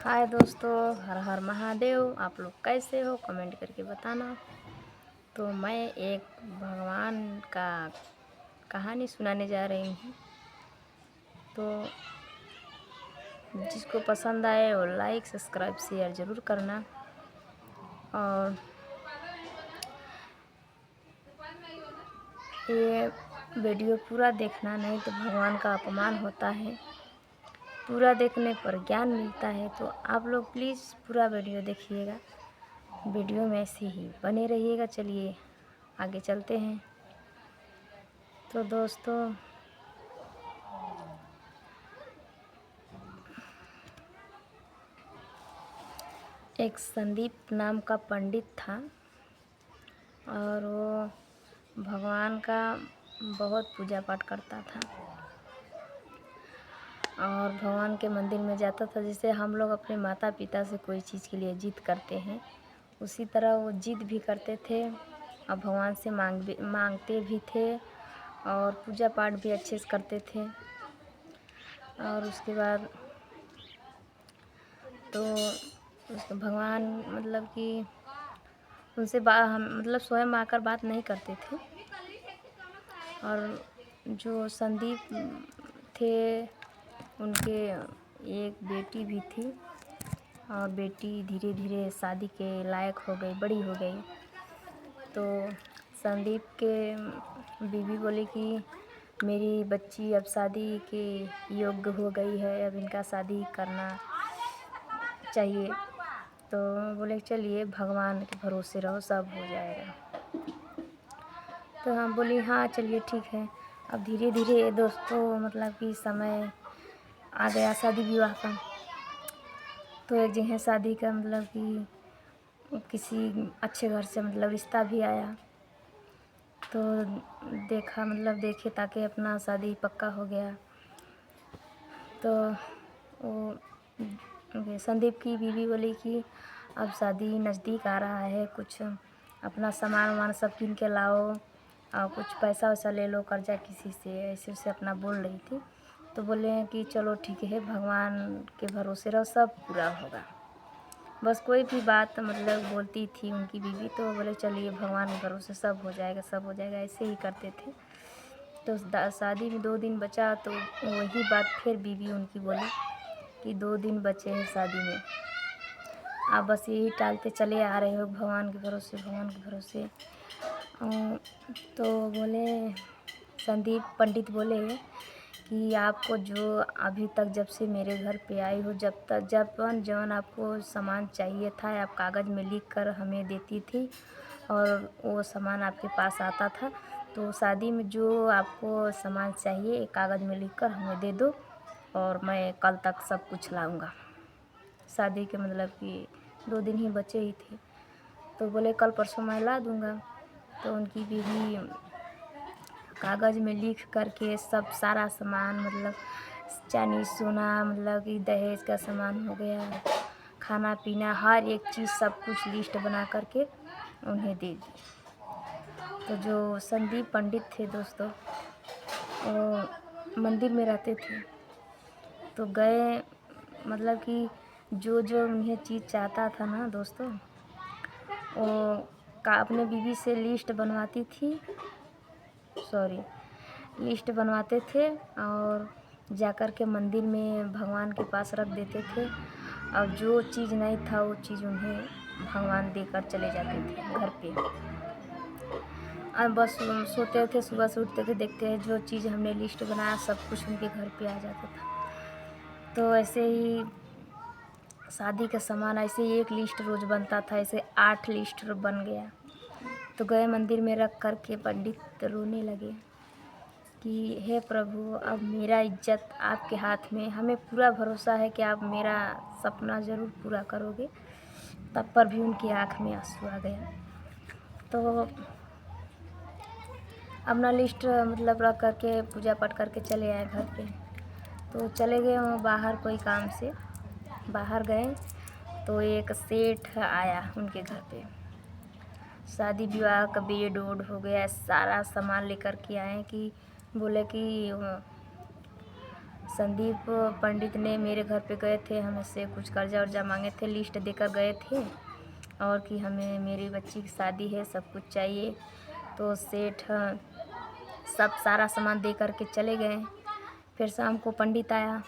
हाय दोस्तों, हर हर महादेव। आप लोग कैसे हो कमेंट करके बताना। तो मैं एक भगवान का कहानी सुनाने जा रही हूँ। तो जिसको पसंद आए वो लाइक सब्सक्राइब शेयर ज़रूर करना। और ये वीडियो पूरा देखना, नहीं तो भगवान का अपमान होता है। पूरा देखने पर ज्ञान मिलता है। तो आप लोग प्लीज़ पूरा वीडियो देखिएगा। वीडियो में ऐसे ही बने रहिएगा। चलिए आगे चलते हैं। तो दोस्तों, एक संदीप नाम का पंडित था और वो भगवान का बहुत पूजा पाठ करता था और भगवान के मंदिर में जाता था। जैसे हम लोग अपने माता पिता से कोई चीज़ के लिए जिद करते हैं, उसी तरह वो जिद भी करते थे और भगवान से मांगते भी थे और पूजा पाठ भी अच्छे से करते थे। और उसके बाद तो उसके भगवान मतलब कि उनसे हम स्वयं आकर बात नहीं करते थे। और जो संदीप थे उनके एक बेटी भी थी और बेटी धीरे धीरे शादी के लायक हो गई, बड़ी हो गई। तो संदीप के बीवी बोली कि मेरी बच्ची अब शादी के योग्य हो गई है, अब इनका शादी करना चाहिए। तो बोले चलिए भगवान के भरोसे रहो, सब हो जाएगा। तो हम बोली हाँ चलिए ठीक है। अब धीरे धीरे दोस्तों मतलब कि समय आ गया शादी विवाह का। तो एक जगह शादी का मतलब कि किसी अच्छे घर से रिश्ता भी आया। तो देखा देखे ताकि अपना शादी पक्का हो गया। तो वो संदीप की बीवी बोली कि अब शादी नज़दीक आ रहा है, कुछ अपना सामान वामान सब किन के लाओ और कुछ पैसा वैसा ले लो कर्जा किसी से, ऐसे ऐसे अपना बोल रही थी। तो बोले कि चलो ठीक है, भगवान के भरोसे रहो, सब पूरा होगा। बस कोई भी बात बोलती थी उनकी बीवी, तो बोले चलिए भगवान के भरोसे सब हो जाएगा, सब हो जाएगा, ऐसे ही करते थे। तो शादी में 2 दिन बचा तो वही बात फिर बीवी उनकी बोली कि 2 दिन बचे हैं शादी में, आप बस यही टालते चले आ रहे हो भगवान के भरोसे, भगवान के भरोसे। तो बोले संदीप पंडित बोले कि आपको जो अभी तक जब से मेरे घर पे आई हो, जब आपको सामान चाहिए था आप कागज़ में लिख कर हमें देती थी और वो सामान आपके पास आता था। तो शादी में जो आपको सामान चाहिए एक कागज़ में लिख कर हमें दे दो और मैं कल तक सब कुछ लाऊंगा। शादी के कि 2 दिन ही बचे ही थे। तो बोले कल परसों मैं ला दूँगा। तो उनकी बीवी कागज़ में लिख करके सब सारा सामान चांदी सोना कि दहेज का सामान हो गया, खाना पीना हर एक चीज़ सब कुछ लिस्ट बना करके उन्हें दे दी। तो जो संदीप पंडित थे दोस्तों, वो मंदिर में रहते थे। तो गए कि जो जो उन्हें चीज़ चाहता था ना दोस्तों, वो अपने बीवी से लिस्ट बनवाते थे और जाकर के मंदिर में भगवान के पास रख देते थे। और जो चीज़ नहीं था वो चीज़ उन्हें भगवान देकर चले जाते थे घर पे। और बस सोते थे, सुबह से उठते थे, देखते हैं जो चीज़ हमने लिस्ट बनाया सब कुछ उनके घर पे आ जाता था। तो ऐसे ही शादी का सामान ऐसे ही एक लिस्ट रोज़ बनता था, ऐसे 8 लिस्ट बन गया। तो गए मंदिर में रख कर के पंडित रोने लगे कि हे प्रभु, अब मेरा इज्जत आपके हाथ में, हमें पूरा भरोसा है कि आप मेरा सपना ज़रूर पूरा करोगे। तब पर भी उनकी आँख में आंसू आ गया। तो अपना लिस्ट रख करके पूजा पाठ करके चले आए घर पे। तो चले गए वो बाहर कोई काम से, बाहर गए तो एक सेठ आया उनके घर पे। शादी विवाह का बेड वोड हो गया, सारा सामान लेकर के आए कि बोले कि संदीप पंडित ने मेरे घर पे गए थे, हमसे कुछ कर्जा वर्जा मांगे थे, लिस्ट देकर गए थे और कि हमें मेरी बच्ची की शादी है, सब कुछ चाहिए। तो सेठ सब सारा सामान दे कर के चले गए। फिर शाम को पंडित आया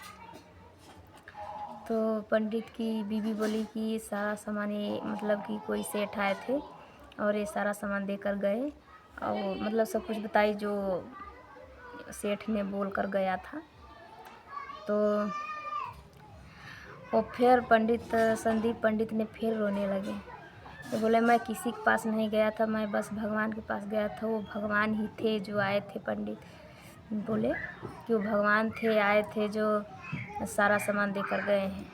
तो पंडित की बीवी बोली कि सारा सामान ये मतलब कि कोई सेठ आए थे और ये सारा सामान देकर गए और मतलब सब कुछ बताई जो सेठ ने बोल कर गया था। तो वो फिर संदीप पंडित ने फिर रोने लगे। तो बोले मैं किसी के पास नहीं गया था, मैं बस भगवान के पास गया था, वो भगवान ही थे जो आए थे। पंडित बोले कि वो भगवान थे, आए थे जो सारा सामान देकर गए हैं।